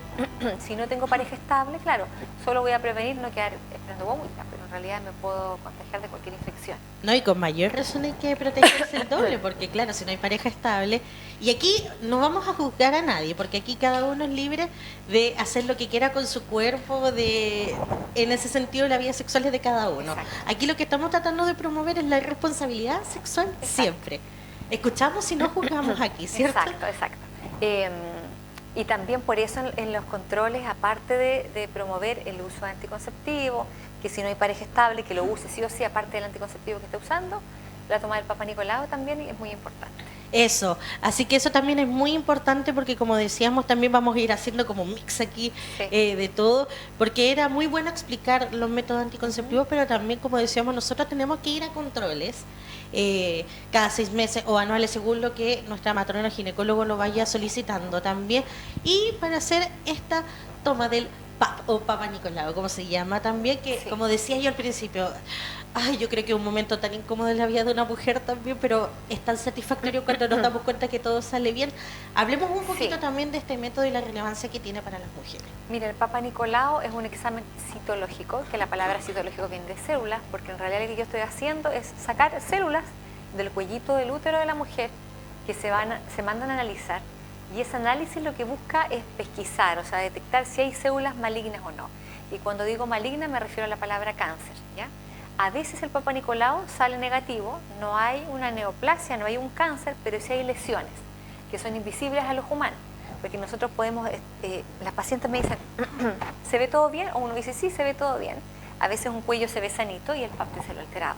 si no tengo pareja estable, claro, solo voy a prevenir no quedar esperando guagüita, pero en realidad me puedo contagiar de cualquier infección. No, y con mayor razón hay que protegerse el doble, porque claro, si no hay pareja estable, y aquí no vamos a juzgar a nadie, porque aquí cada uno es libre de hacer lo que quiera con su cuerpo, en ese sentido la vida sexual es de cada uno. Exacto. Aquí lo que estamos tratando de promover es la responsabilidad sexual. Exacto. Siempre. Escuchamos y no juzgamos aquí, ¿cierto? Exacto. Y también por eso en los controles, aparte de promover el uso de anticonceptivo, que si no hay pareja estable, que lo use sí o sí, aparte del anticonceptivo que esté usando, la toma del Papa Nicolau también es muy importante. Eso, así que eso también es muy importante porque como decíamos también vamos a ir haciendo como un mix aquí de todo, porque era muy bueno explicar los métodos anticonceptivos, pero también como decíamos nosotros tenemos que ir a controles cada 6 meses o anuales según lo que nuestra matrona ginecólogo lo vaya solicitando también, y para hacer esta toma del PAP o Papa Nicolau, como se llama también, que como decía yo al principio, yo creo que es un momento tan incómodo en la vida de una mujer también, pero es tan satisfactorio cuando nos damos cuenta que todo sale bien. Hablemos un poquito también de este método y la relevancia que tiene para las mujeres. Mira, el Papa Nicolau es un examen citológico, que la palabra citológico viene de células, porque en realidad lo que yo estoy haciendo es sacar células del cuellito del útero de la mujer que se mandan a analizar, y ese análisis lo que busca es pesquisar, o sea, detectar si hay células malignas o no. Y cuando digo maligna me refiero a la palabra cáncer, ¿ya? A veces el Papa Nicolau sale negativo, no hay una neoplasia, no hay un cáncer, pero sí hay lesiones que son invisibles a los humanos, porque nosotros podemos, las pacientes me dicen, ¿se ve todo bien? O uno dice, sí, se ve todo bien. A veces un cuello se ve sanito y el PAP se lo alterado.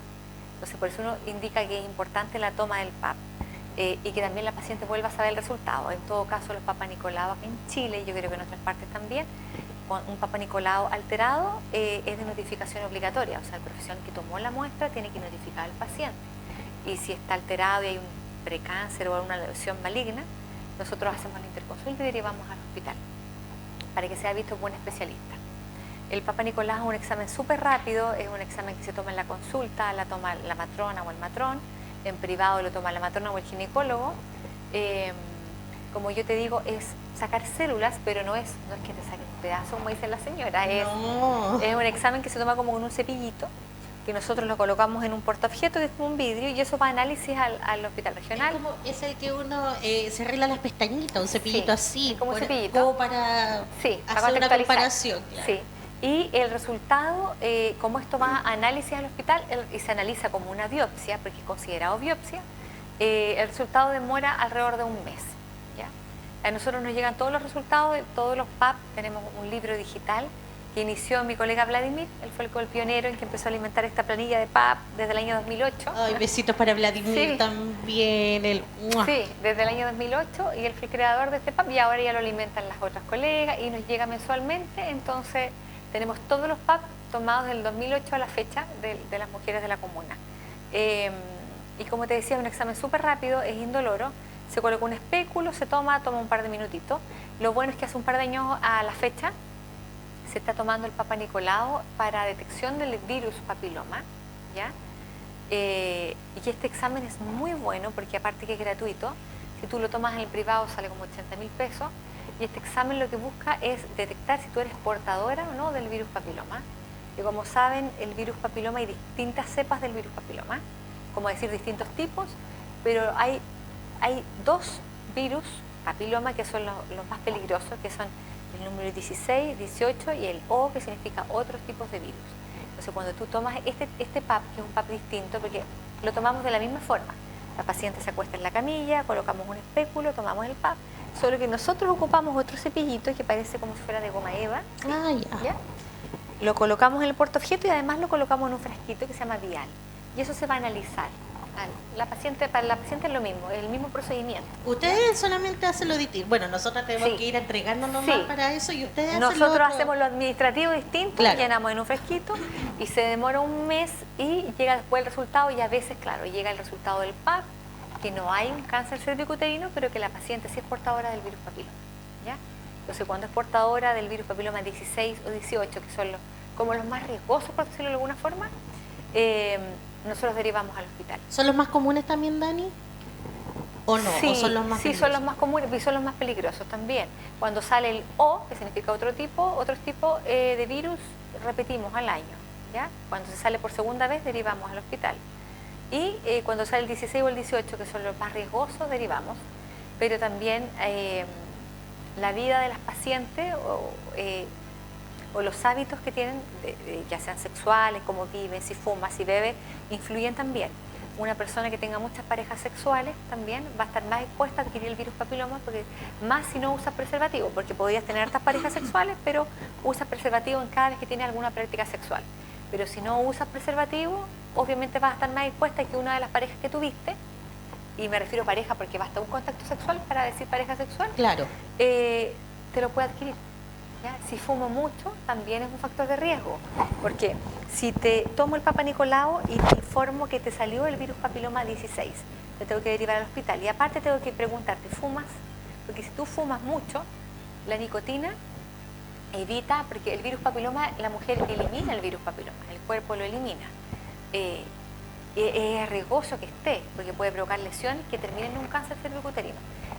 Entonces por eso uno indica que es importante la toma del PAP y que también la paciente vuelva a saber el resultado. En todo caso, los Papa Nicolau acá en Chile, yo creo que en otras partes también, un Papa Nicolau alterado es de notificación obligatoria, o sea, el profesional que tomó la muestra tiene que notificar al paciente. Y si está alterado y hay un precáncer o una lesión maligna, nosotros hacemos la interconsulta y derivamos al hospital para que sea visto por un especialista. El Papa Nicolau es un examen súper rápido, es un examen que se toma en la consulta, la toma la matrona o el matrón, en privado lo toma la matrona o el ginecólogo. Como yo te digo, es sacar células, pero no es que te saquen un pedazo, como dice la señora, es un examen que se toma como con un cepillito, que nosotros lo colocamos en un portaobjeto, que es como un vidrio, y eso va a análisis al hospital regional. Es el que uno se arregla las pestañitas, un cepillito así, como un cepillito. Como para hacer una comparación. Claro. Sí. Y el resultado, como esto va a análisis al hospital y se analiza como una biopsia, porque es considerado biopsia, el resultado demora alrededor de un mes. ¿Ya? A nosotros nos llegan todos los resultados de todos los PAP, tenemos un libro digital que inició mi colega Vladimir, él fue el pionero en que empezó a alimentar esta planilla de PAP desde el año 2008. Ay, besitos para Vladimir también. Sí, desde el año 2008, y él fue el creador de este PAP y ahora ya lo alimentan las otras colegas y nos llega mensualmente, entonces tenemos todos los PAP tomados del 2008 a la fecha de las mujeres de la comuna. Y como te decía, es un examen súper rápido, es indoloro, se coloca un espéculo, se toma un par de minutitos. Lo bueno es que hace un par de años a la fecha se está tomando el Papa Nicolau para detección del virus papiloma, ¿ya? Y este examen es muy bueno porque aparte que es gratuito, si tú lo tomas en el privado sale como 80.000 pesos, y este examen lo que busca es detectar si tú eres portadora o no del virus papiloma. Y como saben, el virus papiloma, hay distintas cepas del virus papiloma, como decir distintos tipos, pero hay 2 virus papiloma que son los más peligrosos, que son el número 16, 18 y el O, que significa otros tipos de virus. Entonces cuando tú tomas este PAP, que es un PAP distinto, porque lo tomamos de la misma forma, la paciente se acuesta en la camilla, colocamos un espéculo, tomamos el PAP, solo que nosotros ocupamos otro cepillito que parece como si fuera de goma eva, ¿ya? Lo colocamos en el portaobjeto y además lo colocamos en un frasquito que se llama vial, y eso se va a analizar. Para la paciente es lo mismo, es el mismo procedimiento. Ustedes solamente hacen lo distinto. Bueno, nosotros tenemos que ir entregándonos más para eso, y ustedes hacen nosotros hacemos lo administrativo distinto, claro. Llenamos en un fresquito y se demora un mes y llega después el resultado, y a veces, claro, llega el resultado del PAP, que no hay un cáncer cervicuterino, pero que la paciente sí es portadora del virus papiloma, ¿ya? Entonces, cuando es portadora del virus papiloma 16 o 18, que son como los más riesgosos, por decirlo de alguna forma, nosotros derivamos al hospital. ¿Son los más comunes también, Dani? ¿O no? Sí, ¿O son los más sí, son los más comunes y son los más peligrosos también. Cuando sale el O, que significa otros tipos de virus, repetimos al año. ¿Ya? Cuando se sale por segunda vez, derivamos al hospital. Y cuando sale el 16 o el 18, que son los más riesgosos, derivamos. Pero también la vida de las pacientes o los hábitos que tienen, ya sean sexuales, cómo viven, si fuma, si bebe, influyen también. Una persona que tenga muchas parejas sexuales también va a estar más expuesta a adquirir el virus papiloma, porque más si no usa preservativo, porque podrías tener hartas parejas sexuales, pero usas preservativo en cada vez que tienes alguna práctica sexual. Pero si no usas preservativo, obviamente vas a estar más expuesta que una de las parejas que tuviste, y me refiero a pareja porque basta un contacto sexual para decir pareja sexual, Claro. te lo puede adquirir. ¿Ya? Si fumo mucho, también es un factor de riesgo, porque si te tomo el Papa Nicolau y te informo que te salió el virus papiloma 16, te tengo que derivar al hospital. Y aparte tengo que preguntarte, ¿fumas? Porque si tú fumas mucho, la nicotina evita, porque el virus papiloma, la mujer elimina el virus papiloma, el cuerpo lo elimina. Es riesgoso que esté, porque puede provocar lesiones que terminen en un cáncer cervicuterino.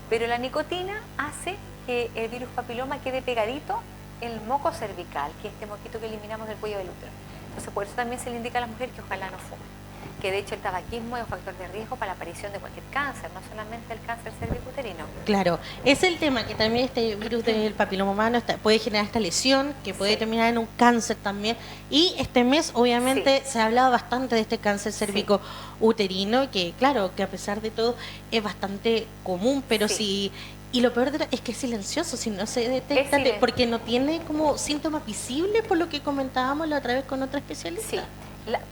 Pero la nicotina hace que el virus papiloma quede pegadito en el moco cervical, que es este moquito que eliminamos del cuello del útero. Entonces, por eso también se le indica a las mujeres que ojalá no fumen. Que de hecho el tabaquismo es un factor de riesgo para la aparición de cualquier cáncer, no solamente el cáncer cervicuterino. Claro, es el tema que también este virus del papiloma humano puede generar esta lesión, que puede terminar en un cáncer también. Y este mes, obviamente, se ha hablado bastante de este cáncer cervico-uterino, que claro, que a pesar de todo es bastante común, pero si... Y lo peor es que es silencioso, si no se detecta, porque no tiene como síntomas visibles, por lo que comentábamos la otra vez con otra especialista. Sí.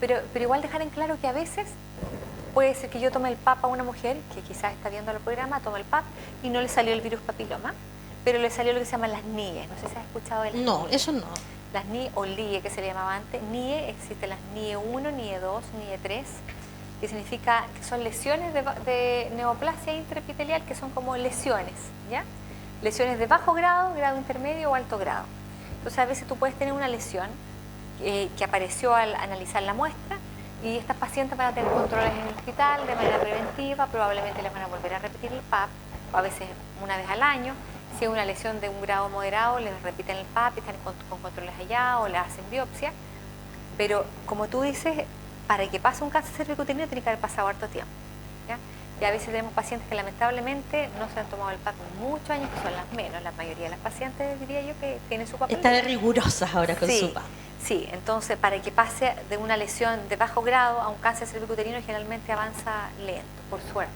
Pero igual dejar en claro que a veces puede ser que yo tome el PAP a una mujer que quizás está viendo el programa, toma el PAP y no le salió el virus papiloma, pero le salió lo que se llaman las NIE. No sé si has escuchado de las NIE. No, eso no. Las NIE o LIE, que se le llamaba antes. NIE, existen las NIE 1, NIE 2, NIE 3, que significa que son lesiones de neoplasia intraepitelial, que son como lesiones, ¿ya? Lesiones de bajo grado, grado intermedio o alto grado. Entonces a veces tú puedes tener una lesión que apareció al analizar la muestra y estas pacientes van a tener controles en el hospital de manera preventiva, probablemente les van a volver a repetir el PAP, o a veces una vez al año. Si es una lesión de un grado moderado, les repiten el PAP y están con controles allá o le hacen biopsia. Pero como tú dices, para que pase un cáncer cervicuterino tiene que haber pasado harto tiempo, ¿ya? Y a veces tenemos pacientes que lamentablemente no se han tomado el PAP en muchos años, que son las menos. La mayoría de las pacientes, diría yo, que tienen su papel. Están rigurosas ahora con su PAP. Sí, entonces para que pase de una lesión de bajo grado a un cáncer cervicuterino generalmente avanza lento, por suerte,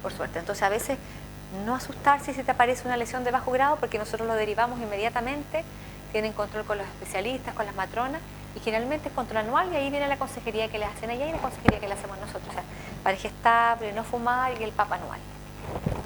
por suerte. Entonces a veces no asustarse si te aparece una lesión de bajo grado, porque nosotros lo derivamos inmediatamente, tienen control con los especialistas, con las matronas, y generalmente es control anual, y ahí viene la consejería que le hacen allá y la consejería que le hacemos nosotros, o sea, pareja estable, no fumar y el PAP anual.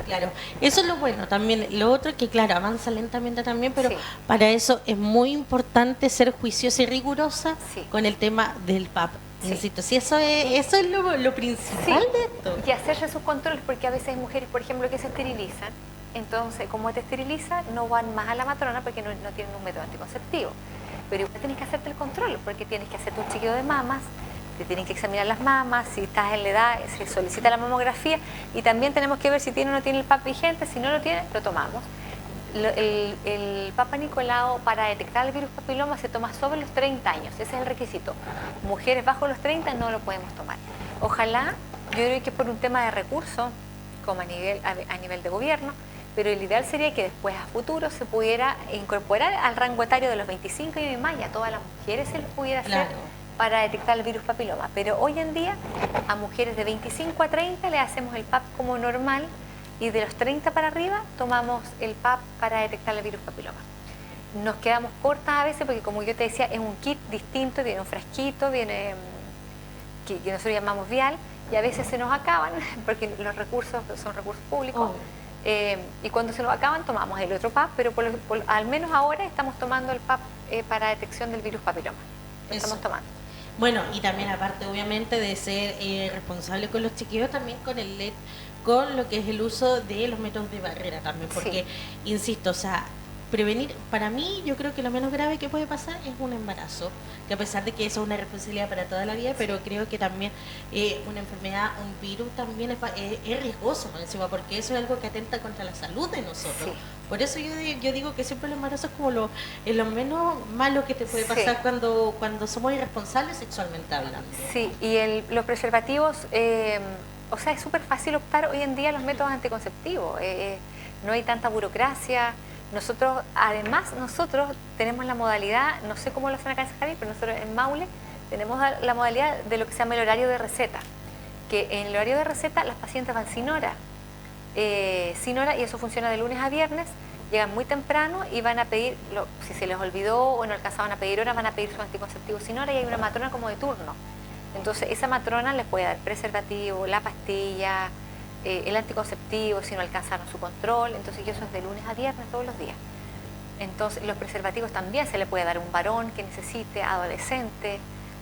Claro, eso es lo bueno también. Lo otro es que, claro, avanza lentamente también, pero para eso es muy importante ser juiciosa y rigurosa con el tema del PAP. Insisto, si eso es lo principal de esto. Y hacerse sus controles, porque a veces hay mujeres, por ejemplo, que se esterilizan. Entonces, como te esterilizan, no van más a la matrona porque no tienen un método anticonceptivo. Pero igual tienes que hacerte el control, porque tienes que hacerte un chequeo de mamas, te tienen que examinar las mamas, si estás en la edad, se solicita la mamografía, y también tenemos que ver si tiene o no tiene el PAP vigente. Si no lo tiene, lo tomamos. El Papa Nicolau para detectar el virus papiloma se toma sobre los 30 años, ese es el requisito. Mujeres bajo los 30 no lo podemos tomar. Ojalá, yo creo que por un tema de recursos, como a nivel de gobierno, pero el ideal sería que después a futuro se pudiera incorporar al rango etario de los 25 y más, y a todas las mujeres se les pudiera hacer para detectar el virus papiloma. Pero hoy en día a mujeres de 25 a 30 le hacemos el PAP como normal, y de los 30 para arriba tomamos el PAP para detectar el virus papiloma. Nos quedamos cortas a veces porque, como yo te decía, es un kit distinto, viene un frasquito, viene que nosotros llamamos vial, y a veces se nos acaban porque los recursos son recursos públicos. Y cuando se nos acaban tomamos el otro PAP, pero al menos ahora estamos tomando el PAP para detección del virus papiloma. Lo estamos tomando. Bueno, y también aparte obviamente de ser responsable con los chequeos, también con el con lo que es el uso de los métodos de barrera también, porque insisto, o sea, prevenir, para mí, yo creo que lo menos grave que puede pasar es un embarazo, que a pesar de que eso es una responsabilidad para toda la vida, pero creo que también una enfermedad, un virus también es riesgoso por encima, porque eso es algo que atenta contra la salud de nosotros. Sí. Por eso yo digo que siempre el embarazo es como lo menos malo que te puede pasar Sí. cuando somos irresponsables sexualmente hablando. Sí, y los preservativos, o sea, es súper fácil optar hoy en día a los métodos anticonceptivos. No hay tanta burocracia. Además, nosotros tenemos la modalidad, no sé cómo lo hacen acá en Sajari, pero nosotros en Maule tenemos la modalidad de lo que se llama el horario de receta, que en el horario de receta las pacientes van sin hora, y eso funciona de lunes a viernes, llegan muy temprano y van a pedir, si se les olvidó o no alcanzaban a pedir hora, van a pedir su anticonceptivo sin hora y hay una matrona como de turno. Entonces esa matrona les puede dar preservativo, la pastilla, el anticonceptivo si no alcanzaron su control, entonces eso es de lunes a viernes todos los días. Entonces los preservativos también se le puede dar a un varón que necesite, adolescente,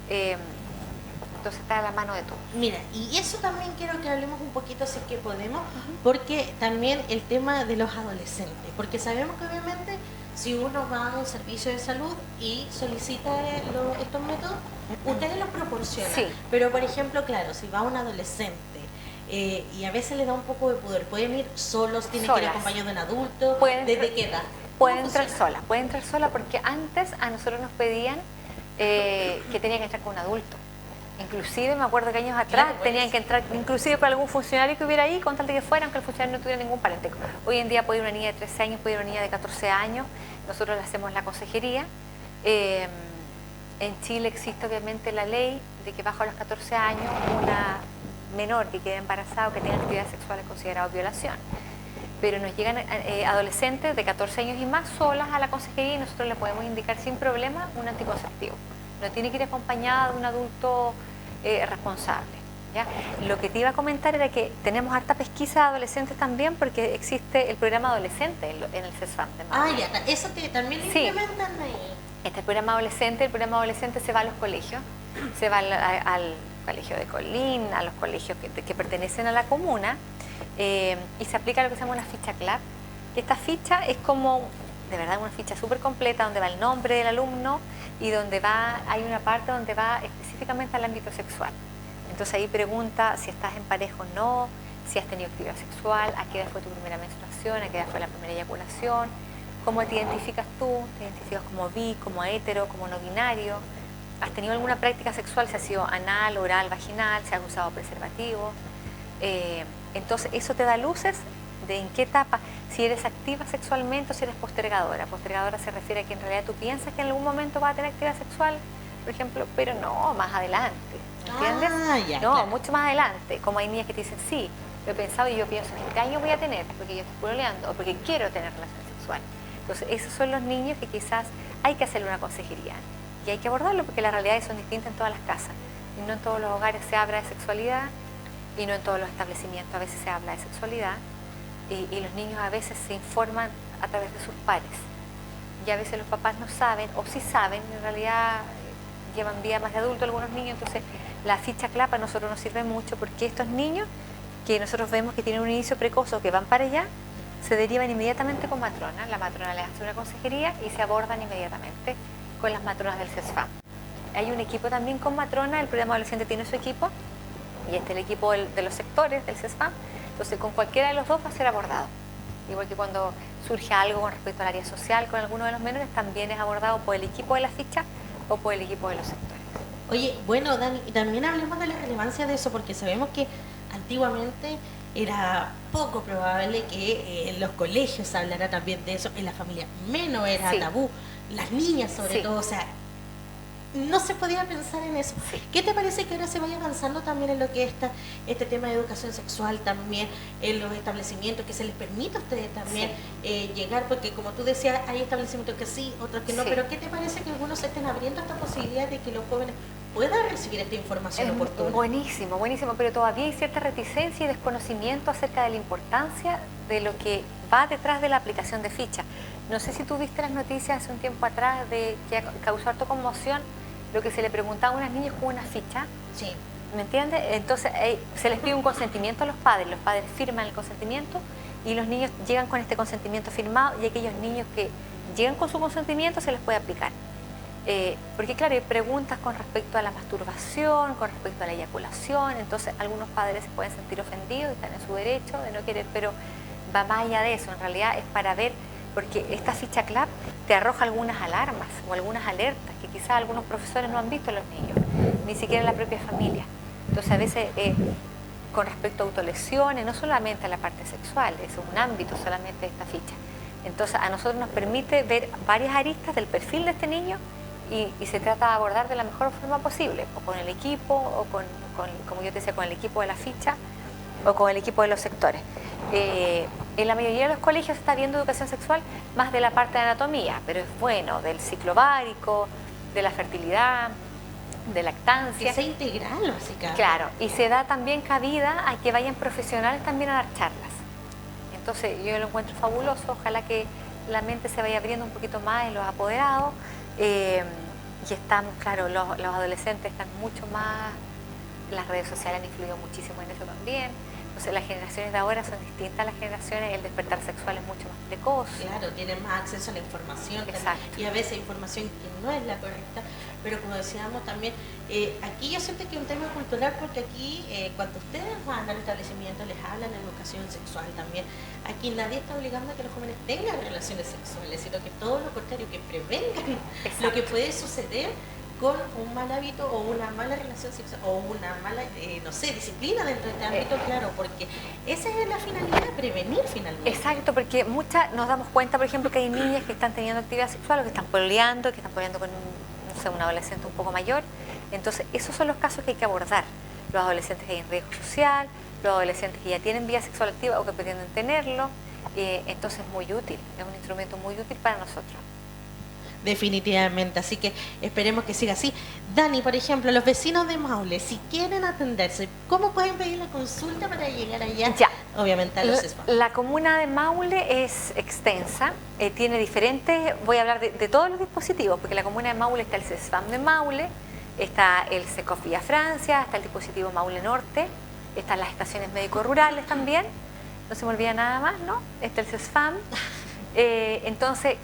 entonces está a la mano de todo. Mira, y eso también quiero que hablemos un poquito, si es que podemos, porque también el tema de los adolescentes, porque sabemos que obviamente si uno va a un servicio de salud y solicita estos métodos, ustedes los proporcionan. Sí. Pero por ejemplo, claro, si va un adolescente y a veces le da un poco de pudor, pueden ir solos, tienen que ir acompañados de un adulto, ¿desde qué edad? Pueden entrar sola, porque antes a nosotros nos pedían que tenían que entrar con un adulto. Inclusive, me acuerdo que años atrás tenían que entrar, inclusive con algún funcionario que hubiera ahí, con tal de que fuera, aunque el funcionario no tuviera ningún parentesco. Hoy en día puede ir una niña de 13 años, puede ir una niña de 14 años, nosotros le hacemos la consejería. En Chile existe obviamente la ley de que bajo los 14 años una menor que quede embarazada o que tenga actividad sexual es considerado violación. Pero nos llegan adolescentes de 14 años y más solas a la consejería y nosotros le podemos indicar sin problema un anticonceptivo. No tiene que ir acompañada de un adulto responsable, ¿ya? Lo que te iba a comentar era que tenemos harta pesquisa de adolescentes también porque existe el programa adolescente en el CESFAM. Ya, eso también lo implementan ahí. El programa adolescente se va a los colegios, se va al colegio de Colín, a los colegios que pertenecen a la comuna y se aplica lo que se llama una ficha CLAP, que esta ficha es como, de verdad, una ficha súper completa donde va el nombre del alumno y donde hay una parte donde va específicamente al ámbito sexual. Entonces ahí pregunta si estás en pareja o no, si has tenido actividad sexual, a qué edad fue tu primera menstruación, a qué edad fue la primera eyaculación, cómo te identificas tú, te identificas como bi, como hetero, como no binario, has tenido alguna práctica sexual, si ha sido anal, oral, vaginal, si has usado preservativo. Entonces eso te da luces de en qué etapa, si eres activa sexualmente o si eres postergadora. Postergadora se refiere a que en realidad tú piensas que en algún momento vas a tener actividad sexual, por ejemplo, pero no, más adelante, ¿entiendes? Claro. Mucho más adelante. Como hay niñas que te dicen, sí, lo he pensado y yo pienso, ¿en qué año voy a tener? Porque yo estoy pololeando o porque quiero tener relación sexual. Entonces, esos son los niños que quizás hay que hacerle una consejería y hay que abordarlo porque las realidades son distintas en todas las casas. Y no en todos los hogares se habla de sexualidad y no en todos los establecimientos a veces se habla de sexualidad. Y los niños a veces se informan a través de sus pares. Y a veces los papás no saben, o sí saben, en realidad llevan vida más de adulto algunos niños, entonces la ficha CLAP a nosotros nos sirve mucho porque estos niños que nosotros vemos que tienen un inicio precoz o que van para allá, se derivan inmediatamente con matrona, la matrona les hace una consejería y se abordan inmediatamente con las matronas del CESFAM. Hay un equipo también con matrona, el programa adolescente tiene su equipo y este es el equipo de los sectores del CESFAM. Entonces, con cualquiera de los dos va a ser abordado. Igual que cuando surge algo con respecto al área social, con alguno de los menores, también es abordado por el equipo de la ficha o por el equipo de los sectores. Oye, bueno, Dani, y también hablemos de la relevancia de eso, porque sabemos que antiguamente era poco probable que en los colegios se hablara también de eso, en la familia menos era tabú, las niñas sobre todo, o sea, no se podía pensar en eso. ¿Qué te parece que ahora se vaya avanzando también en lo que está este tema de educación sexual también en los establecimientos, que se les permita a ustedes también llegar? Porque como tú decías, hay establecimientos que sí, otros que no, pero ¿qué te parece que algunos se estén abriendo esta posibilidad de que los jóvenes puedan recibir esta información oportuna? Buenísimo, buenísimo, pero todavía hay cierta reticencia y desconocimiento acerca de la importancia de lo que va detrás de la aplicación de ficha. No sé si tú viste las noticias hace un tiempo atrás de que causó harta conmoción lo que se le preguntaba a unas niñas con una ficha. Sí. ¿Me entiendes? Entonces se les pide un consentimiento a los padres firman el consentimiento y los niños llegan con este consentimiento firmado y aquellos niños que llegan con su consentimiento se les puede aplicar. Porque claro, hay preguntas con respecto a la masturbación, con respecto a la eyaculación, entonces algunos padres se pueden sentir ofendidos, están en su derecho de no querer, pero va más allá de eso, en realidad es para ver, porque esta ficha CLAP te arroja algunas alarmas o algunas alertas que quizás algunos profesores no han visto en los niños, ni siquiera en la propia familia. Entonces a veces con respecto a autolesiones, no solamente a la parte sexual, es un ámbito solamente esta ficha. Entonces a nosotros nos permite ver varias aristas del perfil de este niño y se trata de abordar de la mejor forma posible, o con el equipo, o como yo te decía, con el equipo de la ficha, o con el equipo de los sectores. En la mayoría de los colegios se está viendo educación sexual más de la parte de anatomía, pero es bueno, del ciclo ovárico, de la fertilidad, de lactancia. Que sea integral, básicamente. Claro, y se da también cabida a que vayan profesionales también a dar charlas. Entonces yo lo encuentro fabuloso, ojalá que la mente se vaya abriendo un poquito más en los apoderados. Y estamos, claro, los adolescentes están mucho más, las redes sociales han influido muchísimo en eso también. Entonces las generaciones de ahora son distintas a las generaciones, el despertar sexual es mucho más precoz. Claro, tienen más acceso a la información. Exacto. Y a veces información que no es la correcta, pero como decíamos también, aquí yo siento que es un tema cultural, porque aquí cuando ustedes van al establecimiento les hablan de educación sexual también. Aquí nadie está obligando a que los jóvenes tengan relaciones sexuales, sino que todo lo contrario, que prevengan lo que puede suceder con un mal hábito o una mala relación sexual o una mala, no sé, disciplina dentro de este ámbito, claro, porque esa es la finalidad, prevenir finalmente. Exacto, porque muchas nos damos cuenta, por ejemplo, que hay niñas que están teniendo actividad sexual o que están pololeando, con no sé, un adolescente un poco mayor. Entonces, esos son los casos que hay que abordar. Los adolescentes que hay en riesgo social, los adolescentes que ya tienen vida sexual activa o que pretenden tenerlo. Entonces, es muy útil, es un instrumento muy útil para nosotros. Definitivamente, así que esperemos que siga así. Dani, por ejemplo, los vecinos de Maule, si quieren atenderse, ¿cómo pueden pedir la consulta para llegar allá? Ya. Obviamente a los SFAM. La comuna de Maule es extensa, tiene diferentes, voy a hablar de todos los dispositivos, porque la comuna de Maule está el CESFAM de Maule, está el SECOF Villa Francia, está el dispositivo Maule Norte, están las estaciones médico-rurales también, no se me olvida nada más, ¿no? Está el CESFAM. Entonces,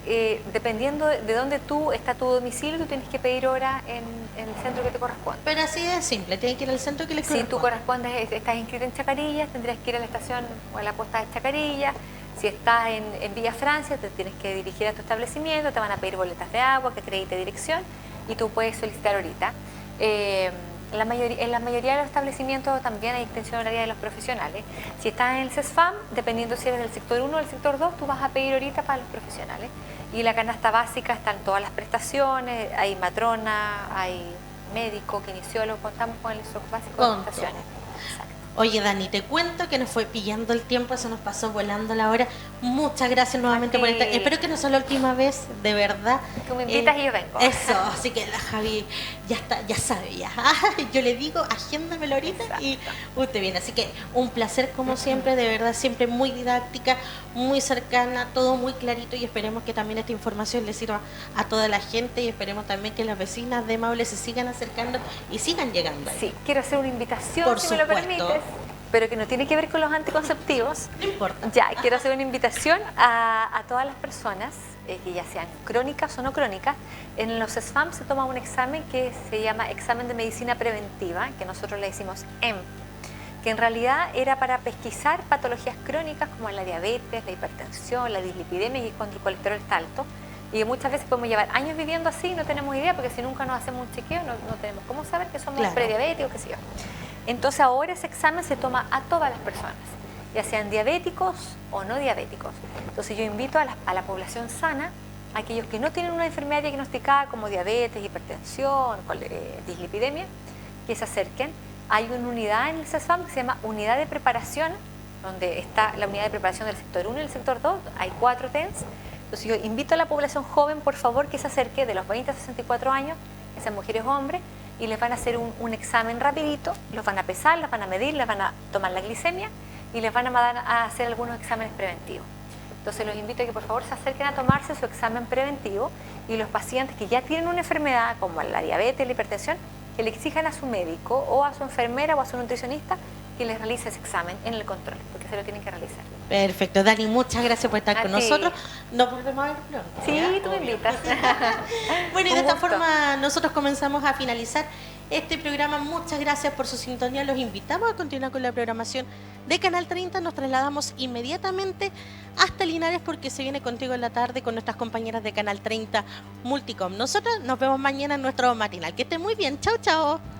dependiendo de dónde está tu domicilio, tú tienes que pedir hora en el centro que te corresponde. Pero así de simple, tienes que ir al centro que le corresponde. Si tú estás inscrito en Chacarilla, tendrías que ir a la estación o a la posta de Chacarilla. Si estás en Villa Francia, te tienes que dirigir a tu establecimiento, te van a pedir boletas de agua, que acredite dirección, y tú puedes solicitar ahorita. En la mayoría de los establecimientos también hay extensión horaria de los profesionales. Si estás en el CESFAM, dependiendo si eres del sector 1 o del sector 2, tú vas a pedir ahorita para los profesionales. Y la canasta básica están todas las prestaciones, hay matrona, hay médico, kinesiólogo, contamos con el stock básico de prestaciones. Exacto. Oye, Dani, te cuento que nos fue pillando el tiempo, se nos pasó volando la hora. Muchas gracias nuevamente por estar. Espero que no sea la última vez, de verdad. Tú me invitas y yo vengo. Eso, así que la Javi ya está, ya sabe, ya. Yo le digo, agéndamelo ahorita. Exacto. Y usted viene. Así que un placer como siempre, de verdad, siempre muy didáctica, muy cercana, todo muy clarito, y esperemos que también esta información le sirva a toda la gente, y esperemos también que las vecinas de Maule se sigan acercando y sigan llegando ahí. Sí, quiero hacer una invitación, por si supuesto. Me lo permites, pero que no tiene que ver con los anticonceptivos. No importa. Ya, quiero hacer una invitación a todas las personas, que ya sean crónicas o no crónicas. En los SFAM se toma un examen que se llama Examen de Medicina Preventiva, que nosotros le decimos EM, que en realidad era para pesquisar patologías crónicas como la diabetes, la hipertensión, la dislipidemia y cuando el colesterol está alto. Y que muchas veces podemos llevar años viviendo así y no tenemos idea, porque si nunca nos hacemos un chequeo no tenemos cómo saber que somos prediabéticos, qué sé yo. Entonces ahora ese examen se toma a todas las personas, ya sean diabéticos o no diabéticos. Entonces yo invito a la población sana, a aquellos que no tienen una enfermedad diagnosticada como diabetes, hipertensión, dislipidemia, que se acerquen. Hay una unidad en el CESFAM que se llama Unidad de Preparación, donde está la unidad de preparación del sector 1 y el sector 2, hay 4 TENS. Entonces yo invito a la población joven, por favor, que se acerque de los 20 a 64 años, que sean mujeres o hombres, y les van a hacer un examen rapidito, los van a pesar, los van a medir, les van a tomar la glicemia y les van a hacer algunos exámenes preventivos. Entonces los invito a que por favor se acerquen a tomarse su examen preventivo, y los pacientes que ya tienen una enfermedad como la diabetes, la hipertensión, que le exijan a su médico o a su enfermera o a su nutricionista que les realice ese examen en el control, porque que se lo tienen que realizar. Perfecto, Dani, muchas gracias por estar con nosotros. Nos volvemos a ver pronto. Sí, ¿ya? tú me invitas. Bueno, y de Un esta gusto. forma nosotros comenzamos a finalizar este programa. Muchas gracias por su sintonía. Los invitamos a continuar con la programación de Canal 30. Nos trasladamos inmediatamente hasta Linares porque se viene Contigo en la Tarde con nuestras compañeras de Canal 30 Multicom. Nosotros nos vemos mañana en nuestro matinal. Que estén muy bien. Chao, chao.